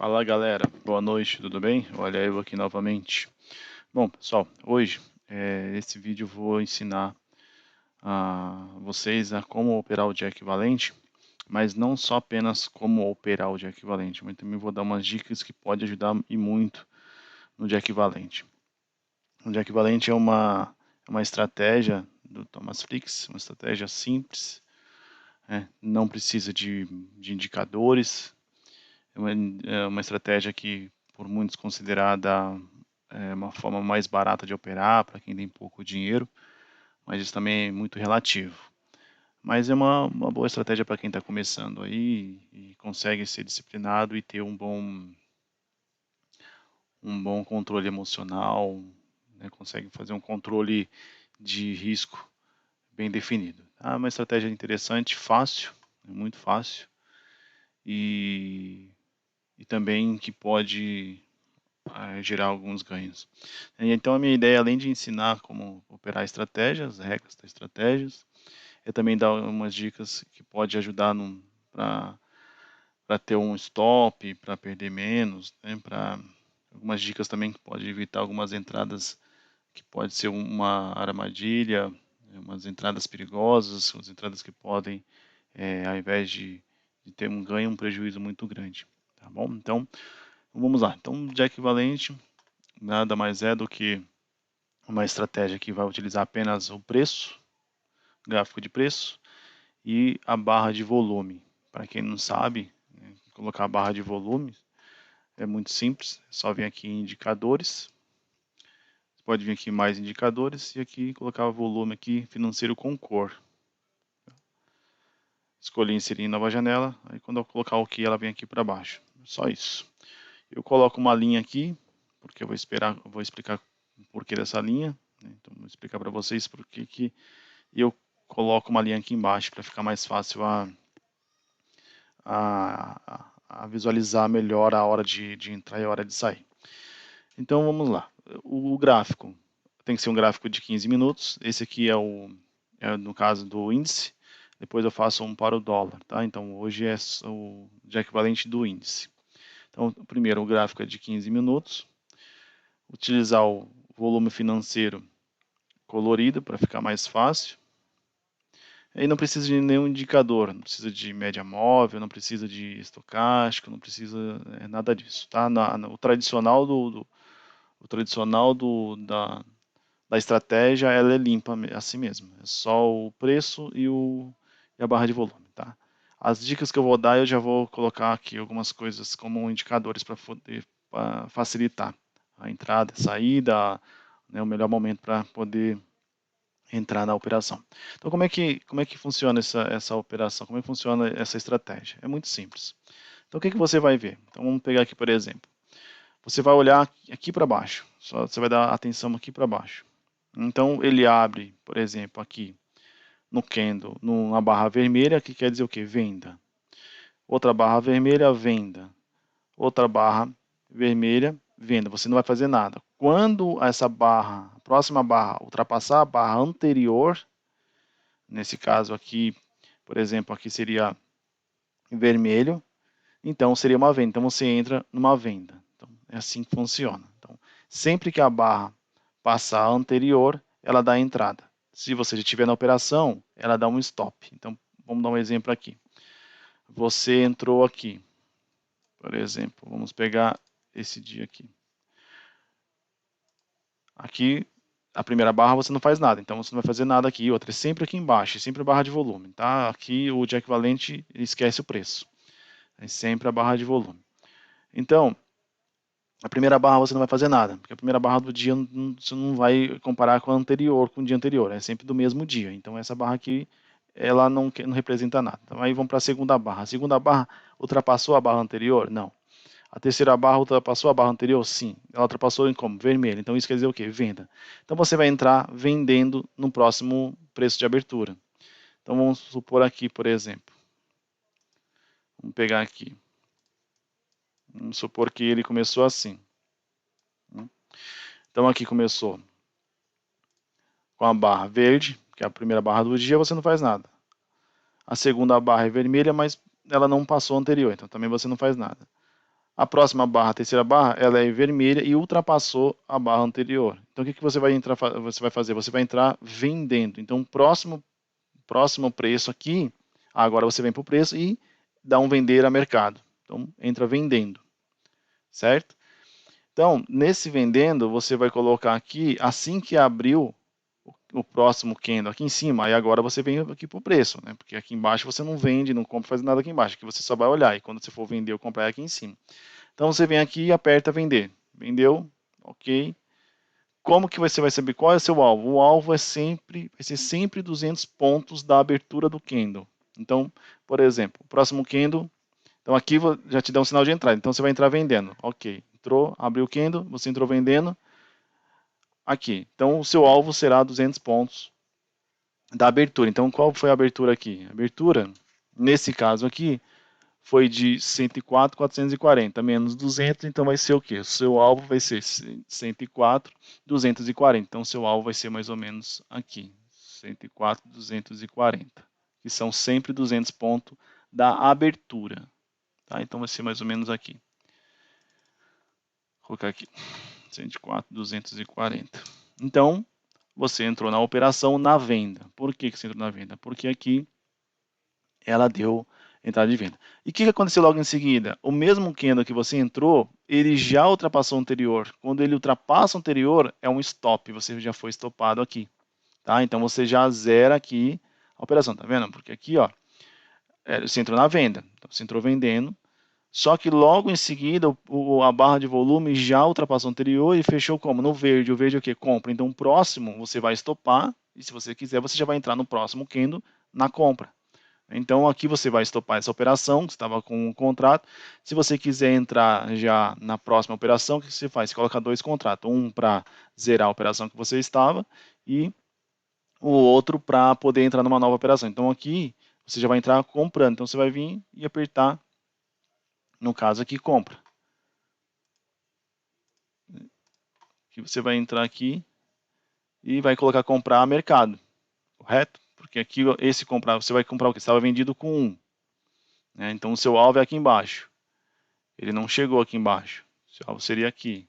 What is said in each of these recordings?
Fala galera, boa noite, tudo bem? Olha eu aqui novamente. Bom pessoal, hoje nesse vídeo eu vou ensinar a vocês a como operar o Jack Valente, mas não só apenas como operar o Jack Valente, mas também vou dar umas dicas que podem ajudar e muito no Jack Valente. O Jack Valente é uma estratégia do Thomas Flix, uma estratégia simples, não precisa de indicadores. É uma estratégia que, por muitos, considerada uma forma mais barata de operar para quem tem pouco dinheiro, mas isso também é muito relativo. Mas é uma boa estratégia para quem está começando aí e consegue ser disciplinado e ter um bom controle emocional, né, consegue fazer um controle de risco bem definido. É uma estratégia interessante, fácil, muito fácil, e também que pode gerar alguns ganhos. Então a minha ideia, além de ensinar como operar estratégias, regras das estratégias, é também dar umas dicas que pode ajudar para ter um stop, para perder menos, né, para algumas dicas também que pode evitar algumas entradas que pode ser uma armadilha, umas entradas perigosas, umas entradas que podem, ao invés de ter um ganho, um prejuízo muito grande. Tá bom? Então, vamos lá. Então, Jack Valente nada mais é do que uma estratégia que vai utilizar apenas o preço, gráfico de preço, e a barra de volume. Para quem não sabe, né, colocar a barra de volume é muito simples, é só vir aqui em indicadores, você pode vir aqui em mais indicadores e aqui colocar o volume aqui financeiro com cor. Escolhi inserir em nova janela, aí quando eu colocar o OK ela vem aqui para baixo. Só isso. Eu coloco uma linha aqui, porque eu vou explicar o porquê dessa linha, né? Então vou explicar para vocês porque que eu coloco uma linha aqui embaixo para ficar mais fácil a visualizar melhor a hora de entrar e a hora de sair. Então vamos lá. O gráfico tem que ser um gráfico de 15 minutos. Esse aqui é no caso do índice. Depois eu faço um para o dólar, tá? Então hoje é o Jack Valente do índice. Então, primeiro o gráfico é de 15 minutos. Utilizar o volume financeiro colorido para ficar mais fácil. E não precisa de nenhum indicador, não precisa de média móvel, não precisa de estocástico, não precisa nada disso, tá? O tradicional da estratégia, ela é limpa assim mesmo, é só o preço e a barra de volume, tá? As dicas que eu vou dar, eu já vou colocar aqui algumas coisas como indicadores para poder facilitar a entrada, a saída, né, o melhor momento para poder entrar na operação. Então, como é que funciona essa operação? Como é que funciona essa estratégia? É muito simples. Então, o que você vai ver? Então, vamos pegar aqui, por exemplo. Você vai olhar aqui para baixo. Só você vai dar atenção aqui para baixo. Então, ele abre, por exemplo, aqui no candle, numa barra vermelha, que quer dizer o quê? Venda. Outra barra vermelha, venda. Outra barra vermelha, venda. Você não vai fazer nada. Quando essa barra, a próxima barra, ultrapassar a barra anterior, nesse caso aqui, por exemplo, aqui seria vermelho, então seria uma venda. Então você entra numa venda. Então, é assim que funciona. Então, sempre que a barra passar a anterior, ela dá a entrada. Se você já estiver na operação, ela dá um stop. Então, vamos dar um exemplo aqui. Você entrou aqui, por exemplo, vamos pegar esse dia aqui. Aqui, a primeira barra você não faz nada, então você não vai fazer nada aqui. Outra é sempre aqui embaixo, sempre a barra de volume, tá? Aqui o Jack Valente esquece o preço. É sempre a barra de volume. Então, a primeira barra você não vai fazer nada, porque a primeira barra do dia você não vai comparar com a anterior, com o dia anterior, é sempre do mesmo dia. Então essa barra aqui, ela não representa nada. Então, aí vamos para a segunda barra. A segunda barra ultrapassou a barra anterior? Não. A terceira barra ultrapassou a barra anterior? Sim. Ela ultrapassou em como? Vermelho. Então isso quer dizer o quê? Venda. Então você vai entrar vendendo no próximo preço de abertura. Então vamos supor aqui, por exemplo. Vamos pegar aqui. Vamos supor que ele começou assim. Então aqui começou com a barra verde, que é a primeira barra do dia, você não faz nada. A segunda barra é vermelha, mas ela não passou a anterior, então também você não faz nada. A próxima barra, a terceira barra, ela é vermelha e ultrapassou a barra anterior. Então, o que você vai fazer? Você vai entrar vendendo. Então, próximo preço aqui, agora você vem para o preço e dá um vender a mercado. Então, entra vendendo, certo? Então, nesse vendendo, você vai colocar aqui, assim que abriu o próximo candle aqui em cima, aí agora você vem aqui para o preço, né? Porque aqui embaixo você não vende, não compra, faz nada aqui embaixo, aqui você só vai olhar, e quando você for vender ou comprar é aqui em cima. Então você vem aqui e aperta vender. Vendeu, ok. Como que você vai saber qual é o seu alvo? O alvo vai ser sempre 200 pontos da abertura do candle. Então, por exemplo, o próximo candle, então aqui já te dá um sinal de entrada, então você vai entrar vendendo. Ok, entrou, abriu o candle, você entrou vendendo, aqui. Então o seu alvo será 200 pontos da abertura. Então qual foi a abertura aqui? A abertura, nesse caso aqui, foi de 104.440 menos 200, então vai ser o quê? O seu alvo vai ser 104.240. Então, seu alvo vai ser mais ou menos aqui, 104.240, que são sempre 200 pontos da abertura. Tá? Então, vai ser mais ou menos aqui. Vou colocar aqui, 104.240. Então, você entrou na operação na venda. Por que você entrou na venda? Porque aqui ela deu entrada de venda. E o que aconteceu logo em seguida? O mesmo candle que você entrou, ele já ultrapassou o anterior. Quando ele ultrapassa o anterior, é um stop, você já foi estopado aqui. Tá? Então você já zera aqui a operação, tá vendo? Porque aqui, ó, você entrou na venda, então você entrou vendendo, só que logo em seguida a barra de volume já ultrapassou o anterior e fechou como? No verde. O verde é o que? Compra. Então o próximo você vai estopar e se você quiser você já vai entrar no próximo candle na compra. Então aqui você vai estopar essa operação, que estava com um contrato. Se você quiser entrar já na próxima operação, o que você faz? Você coloca dois contratos, um para zerar a operação que você estava e o outro para poder entrar numa nova operação. Então aqui você já vai entrar comprando, então você vai vir e apertar, no caso aqui, compra. Que você vai entrar aqui e vai colocar comprar a mercado, correto? Porque aqui esse comprar, você vai comprar o que? Estava vendido com 1, né? Então o seu alvo é aqui embaixo. Ele não chegou aqui embaixo. O seu alvo seria aqui.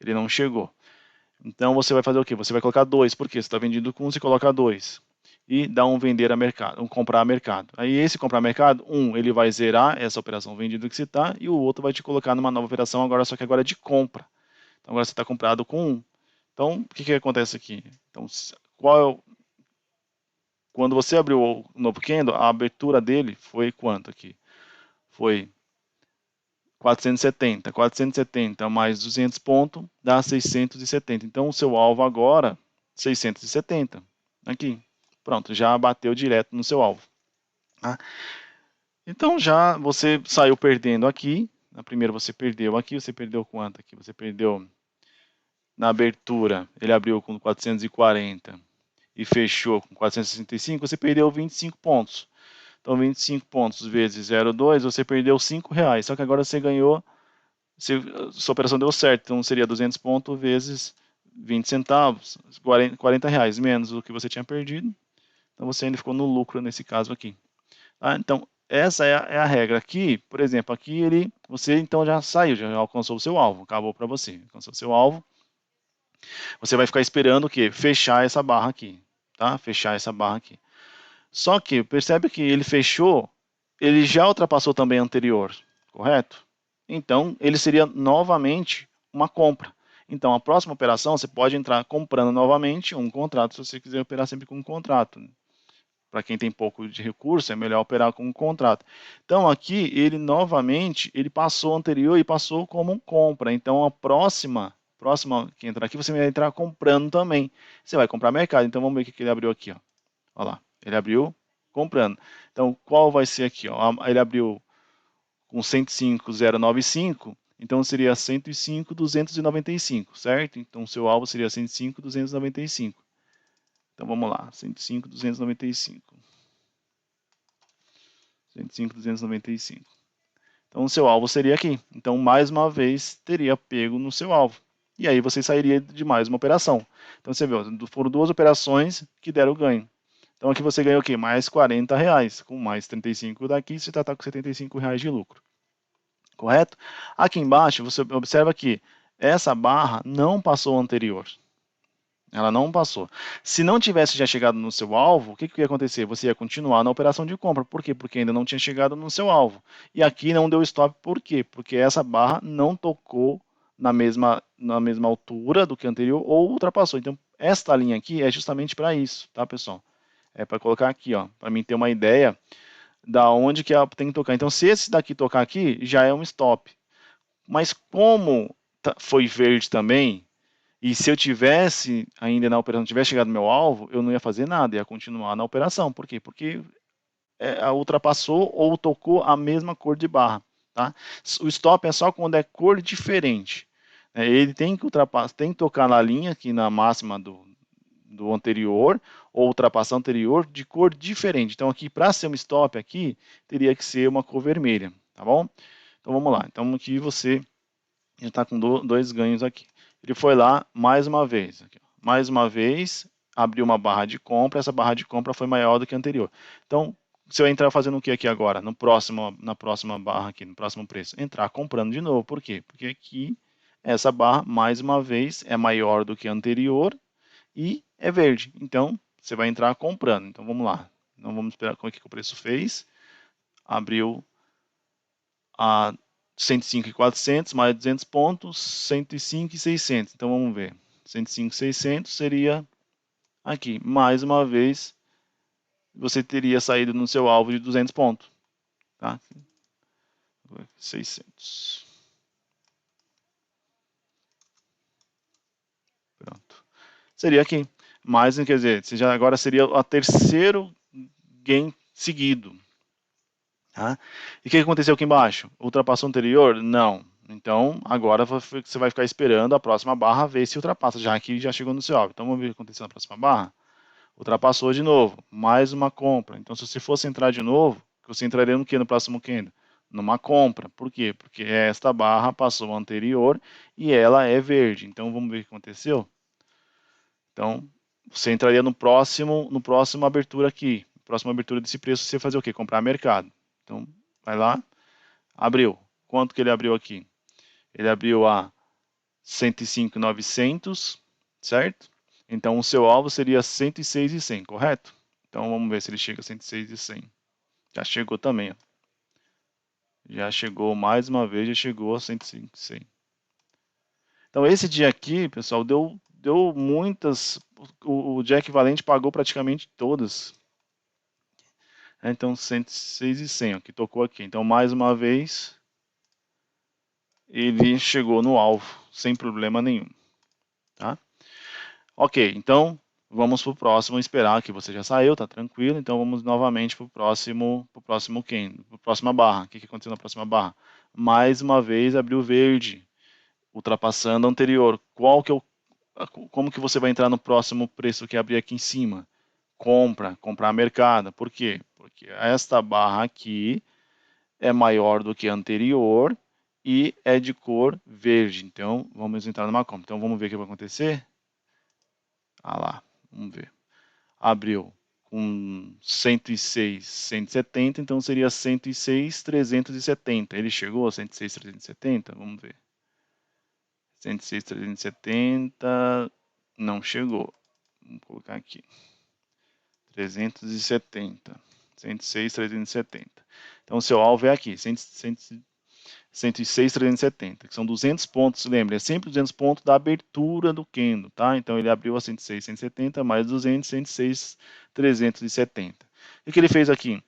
Ele não chegou. Então você vai fazer o quê? Você vai colocar 2, porque você está vendido com 1, você coloca 2. E dá um vender a mercado, um comprar a mercado. Aí esse comprar a mercado, ele vai zerar essa operação vendida que você está, e o outro vai te colocar numa nova operação agora, só que agora é de compra. Então agora você está comprado com 1. Então, o que acontece aqui? Então, quando você abriu o novo candle, a abertura dele foi quanto aqui? Foi 470. 470 mais 200 pontos dá 670. Então, o seu alvo agora, 670. Aqui. Pronto, já bateu direto no seu alvo. Tá? Então, já você saiu perdendo aqui. Na primeira você perdeu aqui. Você perdeu quanto aqui? Você perdeu na abertura. Ele abriu com 440 e fechou com 465. Você perdeu 25 pontos. Então, 25 pontos vezes 0,2, você perdeu R$5. Só que agora você ganhou. Sua operação deu certo, então seria 200 pontos vezes 20 centavos, R$40 menos o que você tinha perdido. Então você ainda ficou no lucro nesse caso aqui. Tá? Então essa é a regra. Aqui, por exemplo, aqui você então já saiu, já alcançou o seu alvo, acabou para você. Alcançou o seu alvo. Você vai ficar esperando o quê? Fechar essa barra aqui, tá? Fechar essa barra aqui. Só que percebe que ele fechou, ele já ultrapassou também a anterior, correto? Então, ele seria novamente uma compra. Então, a próxima operação, você pode entrar comprando novamente um contrato, se você quiser operar sempre com um contrato. Para quem tem pouco de recurso, é melhor operar com um contrato. Então, aqui, ele novamente, ele passou o anterior e passou como compra. Então, a próxima que entrar aqui, você vai entrar comprando também. Você vai comprar mercado. Então, vamos ver o que ele abriu aqui. Ó. Olha lá, ele abriu comprando. Então, qual vai ser aqui? Ó? Ele abriu com 105.095, então seria 105.295, certo? Então seu alvo seria 105.295. Então vamos lá, 105.295. 105.295. Então o seu alvo seria aqui. Então mais uma vez teria pego no seu alvo. E aí você sairia de mais uma operação. Então você viu, foram duas operações que deram ganho. Então aqui você ganhou o quê? Mais R$40. Com mais 35 daqui, você está com R$75 de lucro. correto? Aqui embaixo, você observa que essa barra não passou a anterior. Ela não passou. Se não tivesse já chegado no seu alvo, o que, que ia acontecer? Você ia continuar na operação de compra. Por quê? Porque ainda não tinha chegado no seu alvo. E aqui não deu stop, por quê? Porque essa barra não tocou na mesma altura do que a anterior ou ultrapassou. Então, esta linha aqui é justamente para isso, tá, pessoal? É para colocar aqui, ó, para mim ter uma ideia da onde que ela tem que tocar. Então, se esse daqui tocar aqui, já é um stop. Mas como foi verde também, e se eu tivesse ainda na operação, tivesse chegado no meu alvo, eu não ia fazer nada, ia continuar na operação. Por quê? Porque ultrapassou ou tocou a mesma cor de barra. Tá? O stop é só quando é cor diferente. Ele tem que ultrapassar, tem que tocar na linha, aqui na máxima do anterior, ou ultrapassar anterior, de cor diferente. Então aqui, para ser um stop aqui, teria que ser uma cor vermelha. Tá bom? Então vamos lá. Então aqui você já está com dois ganhos aqui. Ele foi lá mais uma vez. Aqui, mais uma vez, abriu uma barra de compra. Essa barra de compra foi maior do que a anterior. Então, você vai entrar fazendo o que aqui agora? Na próxima barra aqui, no próximo preço? Entrar comprando de novo. Por quê? Porque aqui, essa barra, mais uma vez, é maior do que a anterior e é verde. Então, você vai entrar comprando. Então, vamos lá. Então, vamos esperar como é que o preço fez. Abriu a 105.400 mais 200 pontos, 105.600. Então vamos ver. 105.600 seria aqui. Mais uma vez, você teria saído no seu alvo de 200 pontos. Tá? 600. Pronto. Seria aqui. Mas, quer dizer, você já agora seria o terceiro game seguido. Tá? E o que aconteceu aqui embaixo? Ultrapassou o anterior? Não. Então, agora você vai ficar esperando a próxima barra ver se ultrapassa, já que já chegou no seu alvo. Então, vamos ver o que aconteceu na próxima barra. Ultrapassou de novo. Mais uma compra. Então, se você fosse entrar de novo, você entraria no que no próximo candle? Numa compra. Por quê? Porque esta barra passou a anterior e ela é verde. Então, vamos ver o que aconteceu? Então, você entraria no próximo abertura aqui. Próxima abertura desse preço, você fazer o quê? Comprar mercado. Então, vai lá, abriu. Quanto que ele abriu aqui? Ele abriu a 105.900, certo? Então, o seu alvo seria 106.100, correto? Então, vamos ver se ele chega a 106.100. Já chegou também, ó. Já chegou mais uma vez, já chegou a 105.100. Então, esse dia aqui, pessoal, deu muitas. O Jack Valente pagou praticamente todas. Então, 106.100, ó, que tocou aqui. Então, mais uma vez, ele chegou no alvo, sem problema nenhum. Tá? Ok, então vamos para o próximo, esperar que você já saiu, tá tranquilo. Então vamos novamente para o próximo candle, para a próxima barra. O que aconteceu na próxima barra? Mais uma vez abriu verde, ultrapassando a anterior. Como que você vai entrar no próximo preço que abrir aqui em cima? Comprar mercado. Por quê? Porque esta barra aqui é maior do que a anterior e é de cor verde. Então, vamos entrar numa compra. Então, vamos ver o que vai acontecer. Ah lá, vamos ver. Abriu com 106, 170, então seria 106, 370. Ele chegou a 106, 370? Vamos ver. 106, 370, não chegou. Vamos colocar aqui. 370. 106, 370. Então, o seu alvo é aqui, 106, 370, que são 200 pontos, lembra, é sempre 200 pontos da abertura do candle, tá? Então, ele abriu a 106, 170, mais 200, 106, 370. O que ele fez aqui?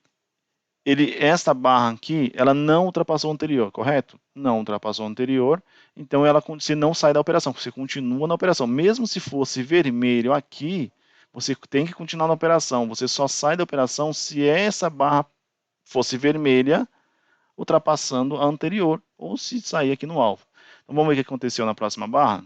Esta barra aqui, ela não ultrapassou a anterior, correto? Não ultrapassou a anterior, então você não sai da operação, você continua na operação. Mesmo se fosse vermelho aqui, você tem que continuar na operação. Você só sai da operação se essa barra fosse vermelha, ultrapassando a anterior, ou se sair aqui no alvo. Então vamos ver o que aconteceu na próxima barra.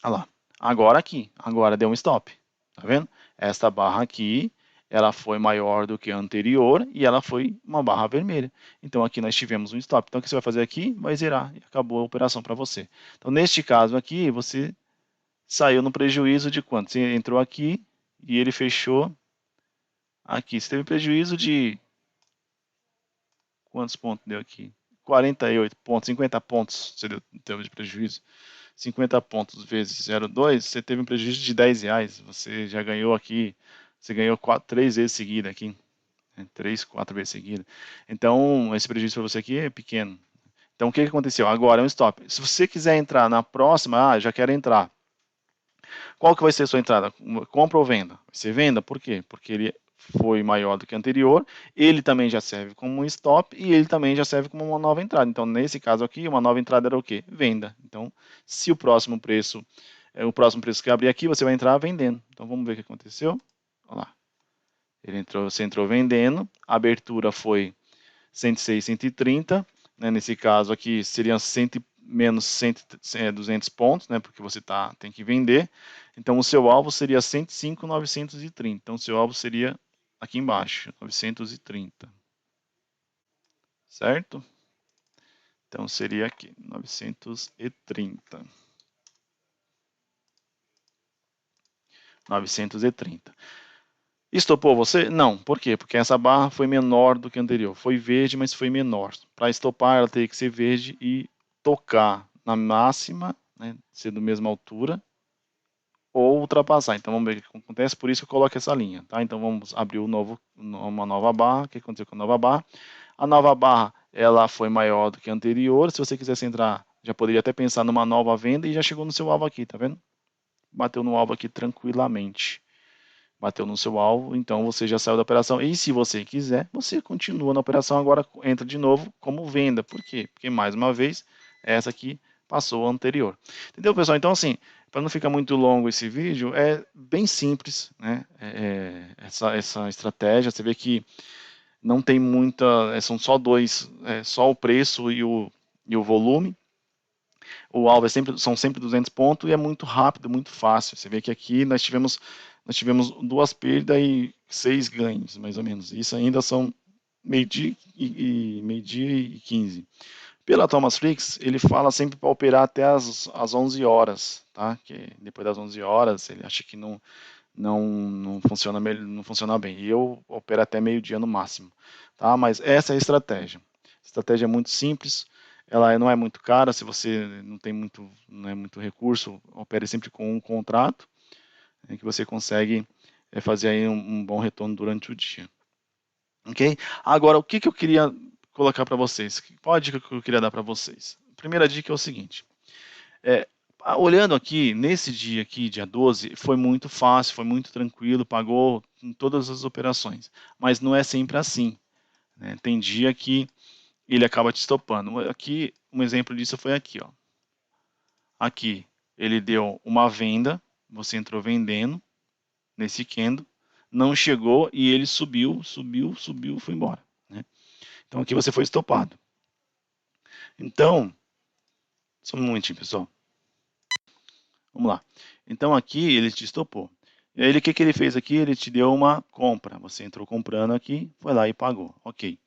Olha lá, agora deu um stop, tá vendo? Esta barra aqui, ela foi maior do que a anterior e ela foi uma barra vermelha. Então aqui nós tivemos um stop. Então o que você vai fazer aqui? Vai zerar e acabou a operação para você. Então neste caso aqui, você saiu no prejuízo de quanto? Você entrou aqui e ele fechou aqui. Você teve prejuízo de quantos pontos deu aqui? 48 pontos, 50 pontos, seria o termo de prejuízo. 50 pontos vezes 0,2, você teve um prejuízo de R$10. Você já ganhou aqui, você ganhou 3 vezes seguida aqui. 3, 4 vezes seguida. Então, esse prejuízo para você aqui é pequeno. Então, o que aconteceu? Agora é um stop. Se você quiser entrar na próxima, já quero entrar. Qual que vai ser a sua entrada? Compra ou venda? Vai ser venda, por quê? Porque ele foi maior do que o anterior, ele também já serve como um stop e ele também já serve como uma nova entrada. Então, nesse caso aqui, uma nova entrada era o quê? Venda. Então, se o próximo preço que abrir aqui, você vai entrar vendendo. Então, vamos ver o que aconteceu. Olha lá. Você entrou vendendo, a abertura foi 106, 130, né? Nesse caso aqui seriam 100, menos 100, 200 pontos, né? Porque você tem que vender. Então o seu alvo seria 105, 930. Então o seu alvo seria aqui embaixo, 930. Certo? Então seria aqui, 930. 930. Estopou você? Não. Por quê? Porque essa barra foi menor do que a anterior. Foi verde, mas foi menor. Para estopar, ela teria que ser verde e tocar na máxima, né, ser da mesma altura, ou ultrapassar. Então vamos ver o que acontece. Por isso que eu coloco essa linha. Tá? Então vamos abrir uma nova barra. O que aconteceu com a nova barra? A nova barra ela foi maior do que a anterior. Se você quisesse entrar, já poderia até pensar numa nova venda e já chegou no seu alvo aqui, tá vendo? Bateu no alvo aqui tranquilamente. Bateu no seu alvo, então você já saiu da operação. E se você quiser, você continua na operação, agora entra de novo como venda. Por quê? Porque, mais uma vez, essa aqui passou a anterior. Entendeu, pessoal? Então, assim, para não ficar muito longo esse vídeo, é bem simples, né? Essa estratégia. Você vê que não tem muita... são só dois, só o preço e o volume. O alvo são sempre 200 pontos e é muito rápido, muito fácil. Você vê que aqui nós tivemos 2 perdas e 6 ganhos, mais ou menos. Isso ainda são meio-dia e 15. Pela Thomas Flix, ele fala sempre para operar até as 11 horas, tá? Que depois das 11 horas ele acha que não funciona bem. E eu opero até meio-dia no máximo, tá? Mas essa é a estratégia. A estratégia é muito simples, ela não é muito cara. Se você não é muito recurso, opere sempre com um contrato, que você consegue fazer aí um bom retorno durante o dia. Ok? Agora, o que eu queria colocar para vocês? Qual a dica que eu queria dar para vocês? A primeira dica é o seguinte. Olhando aqui, nesse dia aqui, dia 12, foi muito fácil, foi muito tranquilo, pagou em todas as operações. Mas não é sempre assim, né? Tem dia que ele acaba te estopando. Aqui, um exemplo disso foi aqui, ó. Aqui, ele deu uma venda, você entrou vendendo nesse candle, não chegou e ele subiu, foi embora, né? Então aqui você foi estopado. Então, só um momentinho, pessoal. Vamos lá. Então aqui ele te estopou. E aí o que ele fez aqui? Ele te deu uma compra. Você entrou comprando aqui, foi lá e pagou. Ok.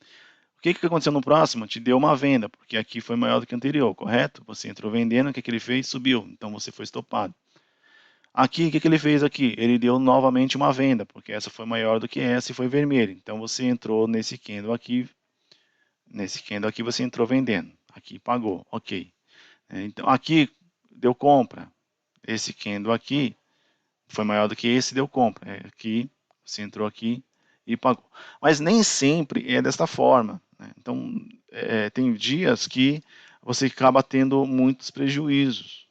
O que aconteceu no próximo? Te deu uma venda, porque aqui foi maior do que o anterior, correto? Você entrou vendendo, o que ele fez? Subiu. Então você foi estopado. Aqui, o que ele fez aqui? Ele deu novamente uma venda, porque essa foi maior do que essa e foi vermelha. Então você entrou nesse candle aqui você entrou vendendo. Aqui pagou, ok. Então aqui deu compra. Esse candle aqui foi maior do que esse, deu compra. Aqui você entrou aqui e pagou. Mas nem sempre é desta forma, né? Então tem dias que você acaba tendo muitos prejuízos.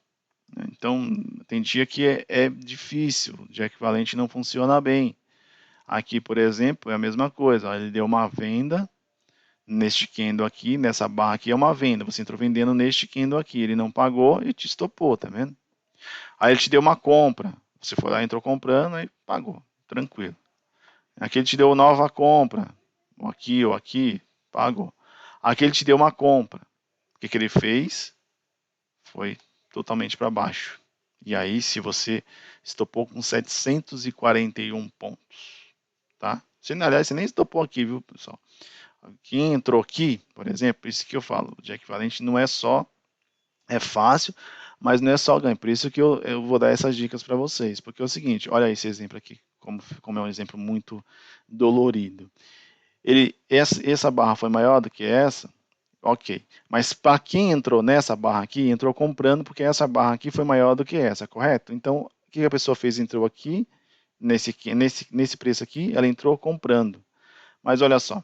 Então, tem dia que é difícil, o dia equivalente não funciona bem. Aqui, por exemplo, é a mesma coisa. Ele deu uma venda neste candle aqui, nessa barra aqui é uma venda. Você entrou vendendo neste candle aqui, ele não pagou e te estopou, tá vendo? Aí ele te deu uma compra. Você foi lá, entrou comprando e pagou, tranquilo. Aqui ele te deu nova compra, ou aqui, pagou. Aqui ele te deu uma compra. O que ele fez? Foi totalmente para baixo. E aí, se você estopou com 741 pontos, tá? Aliás, você nem estopou aqui, viu, pessoal? Quem entrou aqui, por exemplo, isso que eu falo, o dia equivalente não é só, é fácil, mas não é só ganho. Por isso que eu vou dar essas dicas para vocês. Porque é o seguinte, olha esse exemplo aqui, como é um exemplo muito dolorido. Essa barra foi maior do que essa, Ok. Mas para quem entrou nessa barra aqui, entrou comprando porque essa barra aqui foi maior do que essa, correto? Então, o que a pessoa fez? Entrou aqui, nesse preço aqui, ela entrou comprando. Mas olha só,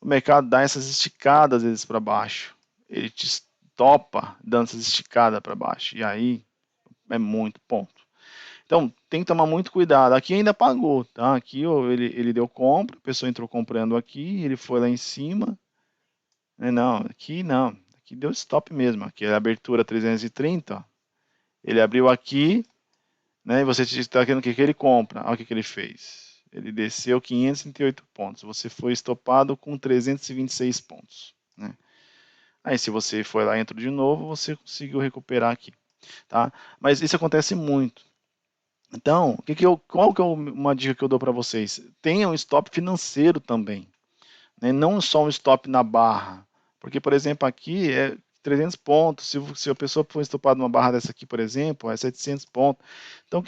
o mercado dá essas esticadas às vezes para baixo. Ele te topa dando essas esticadas para baixo. E aí é muito ponto. Então, tem que tomar muito cuidado. Aqui ainda pagou, tá? Aqui ó, ele deu compra, a pessoa entrou comprando aqui, ele foi lá em cima. Não, aqui não. Aqui deu stop mesmo. Aqui é a abertura 330, ó. Ele abriu aqui, né? E você está querendo que ele compra. Olha o que ele fez. Ele desceu 538 pontos. Você foi estopado com 326 pontos, né? Aí, se você for lá e entrou de novo, você conseguiu recuperar aqui, tá? Mas isso acontece muito. Então, qual que é uma dica que eu dou para vocês? Tenha um stop financeiro também, né? Não só um stop na barra. Porque, por exemplo, aqui é 300 pontos. Se a pessoa for estopada numa barra dessa aqui, por exemplo, é 700 pontos. Então,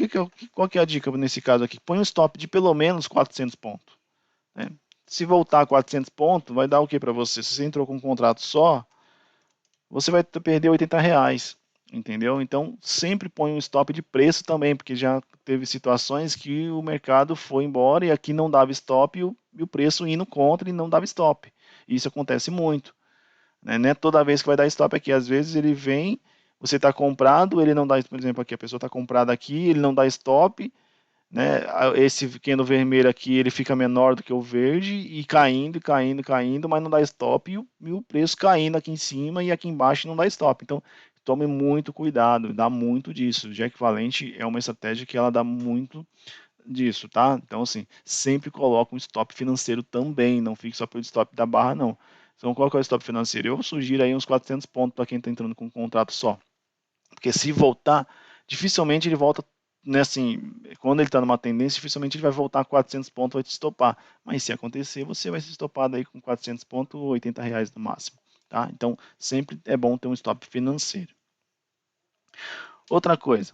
qual que é a dica nesse caso aqui? Põe um stop de pelo menos 400 pontos, né? Se voltar a 400 pontos, vai dar o que para você? Se você entrou com um contrato só, você vai perder R$ 80, entendeu? Então, sempre põe um stop de preço também, porque já teve situações que o mercado foi embora e aqui não dava stop e o preço indo contra e não dava stop. Isso acontece muito, né? Não é toda vez que vai dar stop aqui, às vezes ele vem, você está comprado, ele não dá, por exemplo, aqui a pessoa está comprada aqui, ele não dá stop, né? Esse candle vermelho aqui ele fica menor do que o verde e caindo, caindo, caindo, mas não dá stop e o preço caindo aqui em cima e aqui embaixo não dá stop. Então tome muito cuidado, dá muito disso. O Jack Valente é uma estratégia que ela dá muito disso, tá? Então assim, sempre coloca um stop financeiro também, não fique só pelo stop da barra não. Então qual que é o stop financeiro? Eu sugiro aí uns 400 pontos para quem está entrando com um contrato só. Porque se voltar, dificilmente ele volta, né, assim, quando ele está numa tendência, dificilmente ele vai voltar a 400 pontos, vai te estopar. Mas se acontecer, você vai ser estopado aí com 400 pontos, R$ 80 no máximo, tá? Então, sempre é bom ter um stop financeiro. Outra coisa,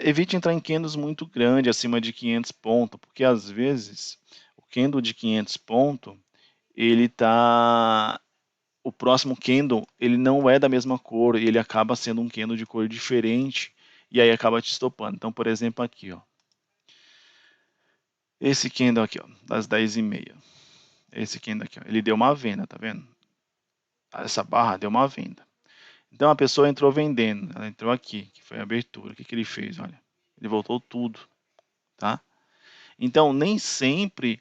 evite entrar em candles muito grandes, acima de 500 pontos, porque às vezes o candle de 500 pontos, ele tá o próximo candle, ele não é da mesma cor, ele acaba sendo um candle de cor diferente, e aí acaba te estopando. Então, por exemplo, aqui, ó. Esse candle aqui, ó, das 10h30. Esse candle aqui, ó, ele deu uma venda, tá vendo? Essa barra deu uma venda. Então, a pessoa entrou vendendo, ela entrou aqui, que foi a abertura. O que que ele fez? Olha, ele voltou tudo, tá? Então, nem sempre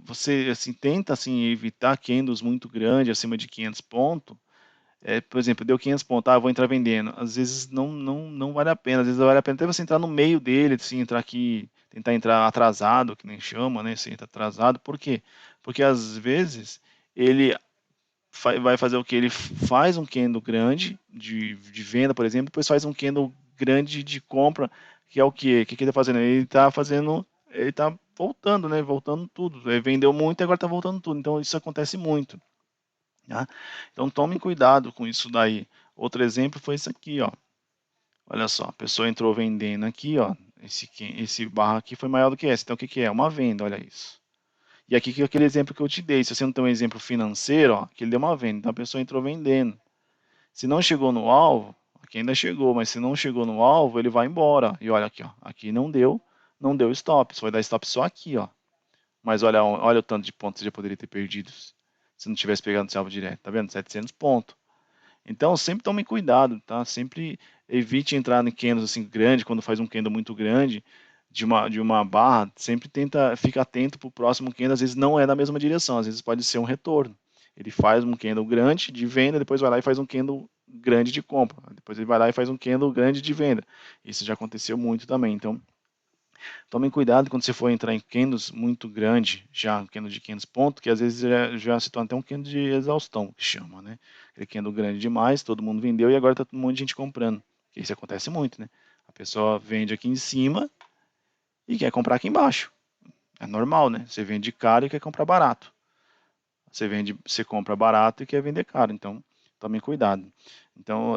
você assim, tenta assim, evitar candles muito grandes, acima de 500 pontos. Por exemplo, deu 500 pontos, vou entrar vendendo. Às vezes não vale a pena. Às vezes vale a pena até você entrar no meio dele, assim, entrar aqui, tentar entrar atrasado, que nem chama, né? Você entra atrasado. Por quê? Porque às vezes ele vai fazer o que? Ele faz um candle grande de venda, por exemplo, depois faz um candle grande de compra, que é o quê? O que ele está fazendo? Ele está voltando, né? Voltando tudo. Ele vendeu muito e agora está voltando tudo. Então isso acontece muito. Tá? Então tomem cuidado com isso daí. Outro exemplo foi esse aqui, ó. Olha só, a pessoa entrou vendendo aqui, ó. Esse barra aqui foi maior do que esse. Então o que que é? Uma venda, olha isso. E aqui que é aquele exemplo que eu te dei. Se você não tem um exemplo financeiro, ó, que ele deu uma venda. Então a pessoa entrou vendendo. Se não chegou no alvo, aqui ainda chegou, mas se não chegou no alvo, ele vai embora. E olha aqui, ó. Aqui não deu stop. Só vai dar stop só aqui, ó. Mas olha o tanto de pontos que você já poderia ter perdido se não tivesse pegado no alvo direto. Tá vendo? 700 pontos. Então, sempre tome cuidado, tá? Sempre evite entrar em candles assim grande, quando faz um candle muito grande de uma barra, sempre tenta ficar atento para o próximo candle, às vezes não é na mesma direção, às vezes pode ser um retorno. Ele faz um candle grande de venda, depois vai lá e faz um candle grande de compra. Depois ele vai lá e faz um candle grande de venda. Isso já aconteceu muito também. Então, tomem cuidado quando você for entrar em candles muito grande, já um candle de 500 pontos, que às vezes já se torna até um candle de exaustão, que chama, né? Aquele candle grande demais, todo mundo vendeu e agora está um monte de gente comprando. Isso acontece muito, né? A pessoa vende aqui em cima e quer comprar aqui embaixo. É normal, né? Você vende caro e quer comprar barato. Você compra barato e quer vender caro. Então, tomem cuidado. Então,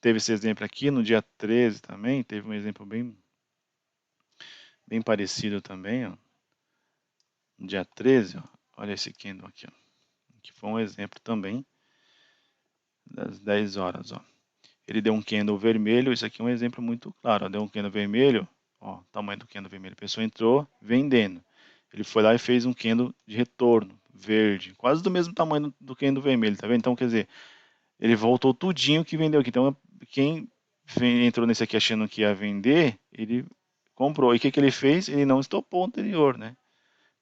teve esse exemplo aqui no dia 13 também, teve um exemplo bem parecido também, ó. No dia 13, ó, olha esse candle aqui, ó. que foi um exemplo também das 10 horas, ó. Ele deu um candle vermelho, isso aqui é um exemplo muito claro, ó, deu um candle vermelho, ó, tamanho do candle vermelho, a pessoa entrou vendendo. Ele foi lá e fez um candle de retorno, verde, quase do mesmo tamanho do candle vermelho, tá vendo? Então, quer dizer, ele voltou tudinho que vendeu aqui. Então, quem entrou nesse aqui achando que ia vender, ele comprou. E o que, que ele fez? Ele não estopou o anterior, né?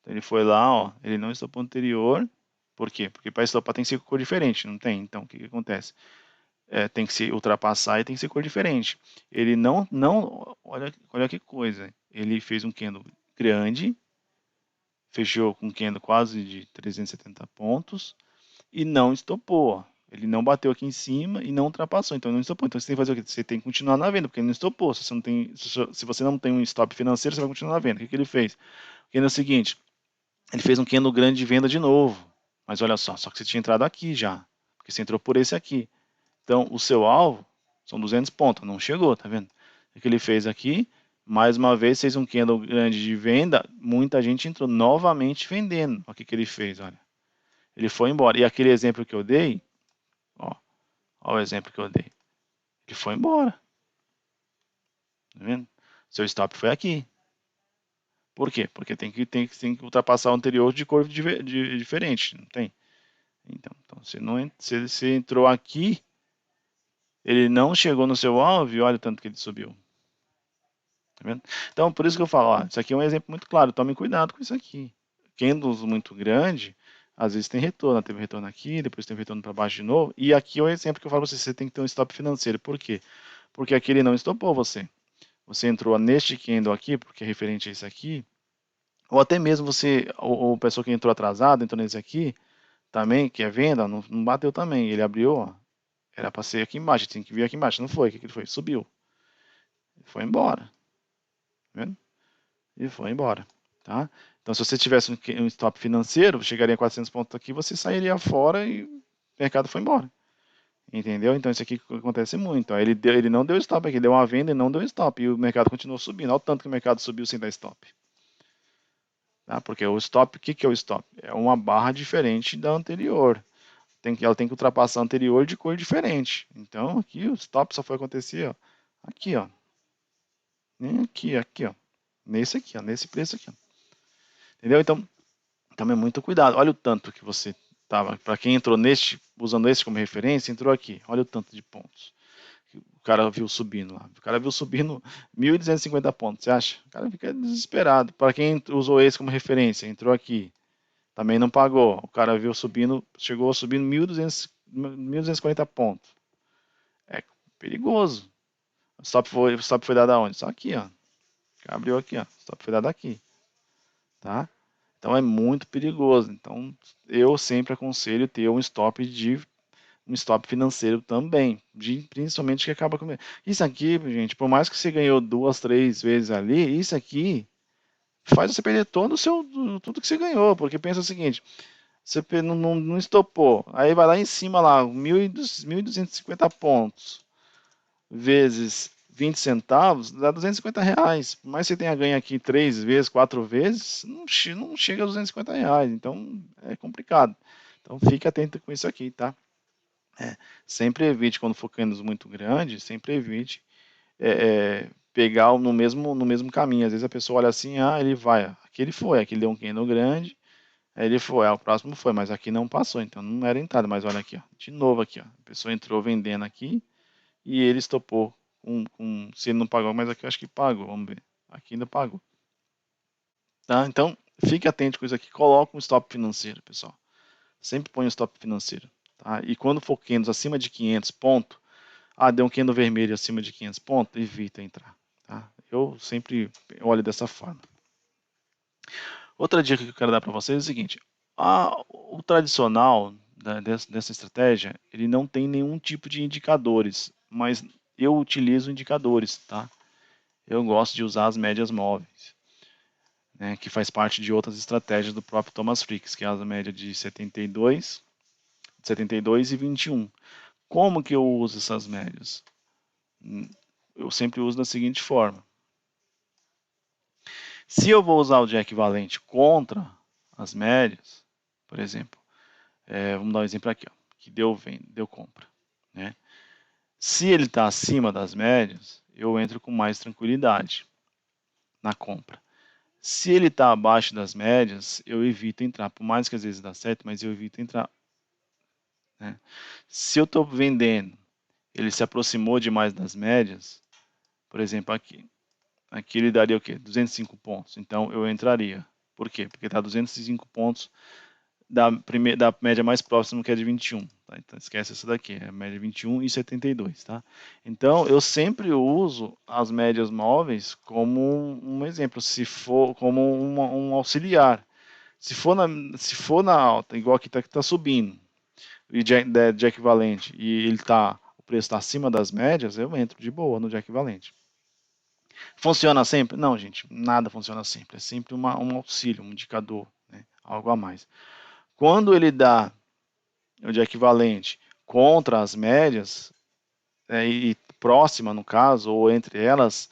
Então, ele foi lá, ó, ele não estopou o anterior. Por quê? Porque para estopar tem que ser cor diferente, não tem? Então, o que, que acontece? Tem que se ultrapassar e tem que ser cor diferente. Ele olha que coisa. Ele fez um candle grande, fechou com um candle quase de 370 pontos e não estopou. Ó. Ele não bateu aqui em cima e não ultrapassou, então não estopou. Então você tem que fazer o quê? Você tem que continuar na venda, porque ele não estopou. Se você não tem um stop financeiro, você vai continuar na venda. O que, que ele fez? O candle é o seguinte, ele fez um candle grande de venda de novo. Mas olha só que você tinha entrado aqui já, porque você entrou por esse aqui. Então, o seu alvo são 200 pontos, não chegou, tá vendo? O que ele fez aqui, mais uma vez, fez um candle grande de venda, muita gente entrou novamente vendendo. Olha o que, que ele fez, olha. Ele foi embora. E aquele exemplo que eu dei, ó, ó o exemplo que eu dei. Ele foi embora. Tá vendo? Seu stop foi aqui. Por quê? Porque tem que ultrapassar o anterior de cor diferente. Não tem? Então se você entrou aqui, ele não chegou no seu alvo e olha o tanto que ele subiu. Tá vendo? Então, por isso que eu falo, ó, isso aqui é um exemplo muito claro. Tome cuidado com isso aqui. Candles muito grande, às vezes tem retorno. Teve retorno aqui, depois tem retorno para baixo de novo. E aqui é o exemplo que eu falo para você, você tem que ter um stop financeiro. Por quê? Porque aqui ele não estopou você. Você entrou neste candle aqui, porque é referente a isso aqui, ou até mesmo você, ou pessoa que entrou atrasado, entrou nesse aqui, também, que é venda, não bateu também. Ele abriu, ó, era para ser aqui embaixo, tem que vir aqui embaixo. Não foi, o que ele foi? Subiu. Foi embora. Tá vendo? E foi embora. Tá? Então, se você tivesse um stop financeiro, chegaria a 400 pontos aqui, você sairia fora e o mercado foi embora. Entendeu? Então, isso aqui acontece muito. Ele não deu stop aqui, deu uma venda e não deu stop. E o mercado continuou subindo. Olha o tanto que o mercado subiu sem dar stop. Tá? Porque o stop, o que, que é o stop? É uma barra diferente da anterior. Ela tem que ultrapassar a anterior de cor diferente. Então, aqui o stop só foi acontecer ó, aqui, ó. Aqui, ó. Nesse aqui, ó. Nesse preço aqui, ó. Entendeu? Então, também muito cuidado. Olha o tanto que você estava. Para quem entrou neste, usando esse como referência, entrou aqui. Olha o tanto de pontos. O cara viu subindo lá. O cara viu subindo 1.250 pontos. Você acha? O cara fica desesperado. Para quem usou esse como referência, entrou aqui. Também não pagou. O cara viu subindo, chegou subindo 1.240 pontos. É perigoso. O stop foi dado aonde? Só aqui, ó. Abriu aqui, ó. O stop foi dado aqui. Tá? Então é muito perigoso. Então eu sempre aconselho ter um stop financeiro também, principalmente que acaba com isso aqui, gente. Por mais que você ganhou 2, 3 vezes ali, isso aqui faz você perder todo o seu tudo que você ganhou, porque pensa o seguinte: você não estopou, aí vai lá em cima lá, 1.250 pontos vezes 20 centavos, dá R$ 250. Por mais que você tenha ganho aqui 3 vezes, 4 vezes, não chega a R$ 250. Então é complicado. Então fique atento com isso aqui, tá? Sempre evite, quando for candles muito grandes, sempre evite pegar no mesmo caminho. Às vezes a pessoa olha assim, ele vai, aqui ele foi, aqui ele deu um candle grande, aí ele foi, o próximo foi, mas aqui não passou, então não era entrada. Mas olha aqui, ó, de novo aqui, ó, a pessoa entrou vendendo aqui, e ele estopou se ele não pagou, mas aqui eu acho que pagou, vamos ver. Aqui ainda pagou. Tá? Então, fique atento com isso aqui. Coloque um stop financeiro, pessoal. Sempre põe um stop financeiro. Tá? E quando for candles acima de 500 pontos, deu um candle vermelho acima de 500 pontos, evita entrar. Tá? Eu sempre olho dessa forma. Outra dica que eu quero dar para vocês é o seguinte. O tradicional dessa estratégia, ele não tem nenhum tipo de indicadores, mas eu utilizo indicadores, tá? Eu gosto de usar as médias móveis, né, que faz parte de outras estratégias do próprio Thomas Frick, que é a média de 72 e 21. Como que eu uso essas médias? Eu sempre uso da seguinte forma. Se eu vou usar o de equivalente contra as médias, por exemplo, Vamos dar um exemplo aqui, ó, que deu compra, né? Se ele está acima das médias, eu entro com mais tranquilidade na compra. Se ele está abaixo das médias, eu evito entrar. Por mais que às vezes dá certo, mas eu evito entrar, né? Se eu estou vendendo, ele se aproximou demais das médias, por exemplo, aqui ele daria o quê? 205 pontos. Então eu entraria. Por quê? Porque está 205 pontos da média mais próxima, que é de 21. Tá? Então esquece essa daqui, é a média 21 e 72. Tá? Então eu sempre uso as médias móveis como um exemplo, se for como um auxiliar. Se for na alta, igual aqui está subindo, e de equivalente, e o preço está acima das médias, eu entro de boa no de equivalente. Funciona sempre? Não, gente, nada funciona sempre. É sempre um auxílio, um indicador, né? Algo a mais. Quando ele dá o de equivalente contra as médias, e próxima no caso, ou entre elas,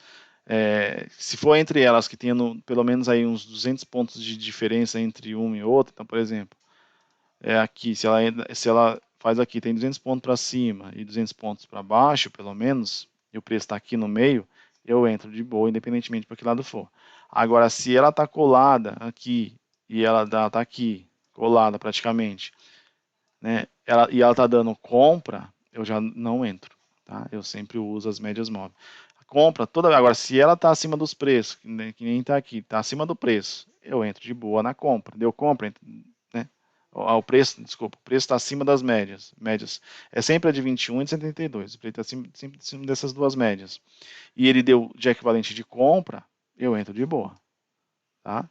se for entre elas que tenha pelo menos aí uns 200 pontos de diferença entre uma e outra, então, por exemplo, aqui, se ela faz aqui, tem 200 pontos para cima e 200 pontos para baixo, pelo menos, e o preço está aqui no meio, eu entro de boa, independentemente para que lado for. Agora, se ela está colada aqui e ela está aqui, colada praticamente, né, e ela está dando compra, eu já não entro. Tá? Eu sempre uso as médias móveis. Compra toda. Agora, se ela está acima dos preços, que nem está aqui, está acima do preço, eu entro de boa na compra. Deu compra, né? O preço, desculpa, o preço está acima das médias. Médias é sempre a de 21 e de 72. O preço está sempre acima dessas duas médias. E ele deu de equivalente de compra, eu entro de boa. Tá?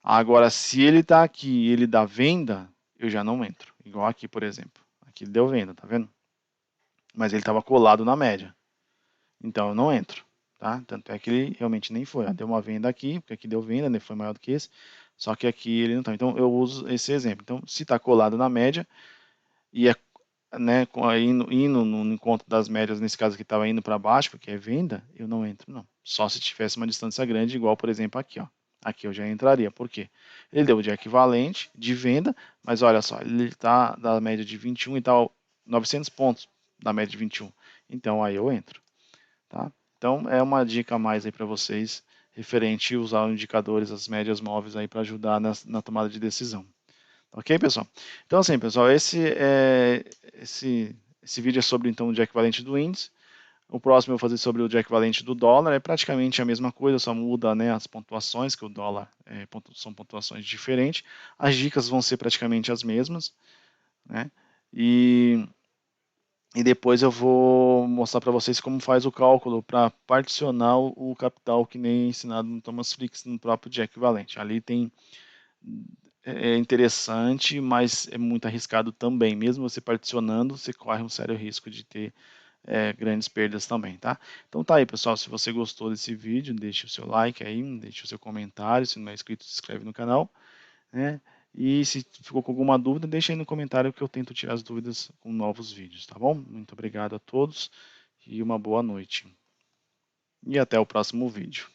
Agora, se ele está aqui e ele dá venda, eu já não entro. Igual aqui, por exemplo. Aqui ele deu venda, tá vendo? Mas ele estava colado na média. Então eu não entro. Tá? Tanto é que ele realmente nem foi. Deu uma venda aqui, porque aqui deu venda, né? Foi maior do que esse. Só que aqui ele não está. Então eu uso esse exemplo. Então, se está colado na média e né, indo no encontro das médias, nesse caso aqui estava indo para baixo, porque é venda, eu não entro, não. Só se tivesse uma distância grande, igual, por exemplo, aqui, ó. Aqui eu já entraria. Por quê? Ele deu de equivalente de venda, mas olha só, ele está da média de 21 e tal, 900 pontos da média de 21. Então aí eu entro, tá? Então é uma dica a mais aí para vocês, referente a usar os indicadores, as médias móveis aí para ajudar na tomada de decisão. Ok, pessoal? Então, assim, pessoal, esse vídeo é sobre então o Jack Valente do índice. O próximo eu vou fazer sobre o Jack Valente do dólar. É praticamente a mesma coisa, só muda, né, as pontuações, que o dólar são pontuações diferentes. As dicas vão ser praticamente as mesmas, né? E depois eu vou mostrar para vocês como faz o cálculo para particionar o capital, que nem ensinado no Thomas Frick no próprio Jack Valente. Ali tem interessante, mas é muito arriscado também. Mesmo você particionando, você corre um sério risco de ter grandes perdas também, tá? Então tá aí, pessoal. Se você gostou desse vídeo, deixe o seu like aí, deixe o seu comentário. Se não é inscrito, se inscreve no canal, né? E se ficou com alguma dúvida, deixe aí no comentário que eu tento tirar as dúvidas com novos vídeos, tá bom? Muito obrigado a todos e uma boa noite. E até o próximo vídeo.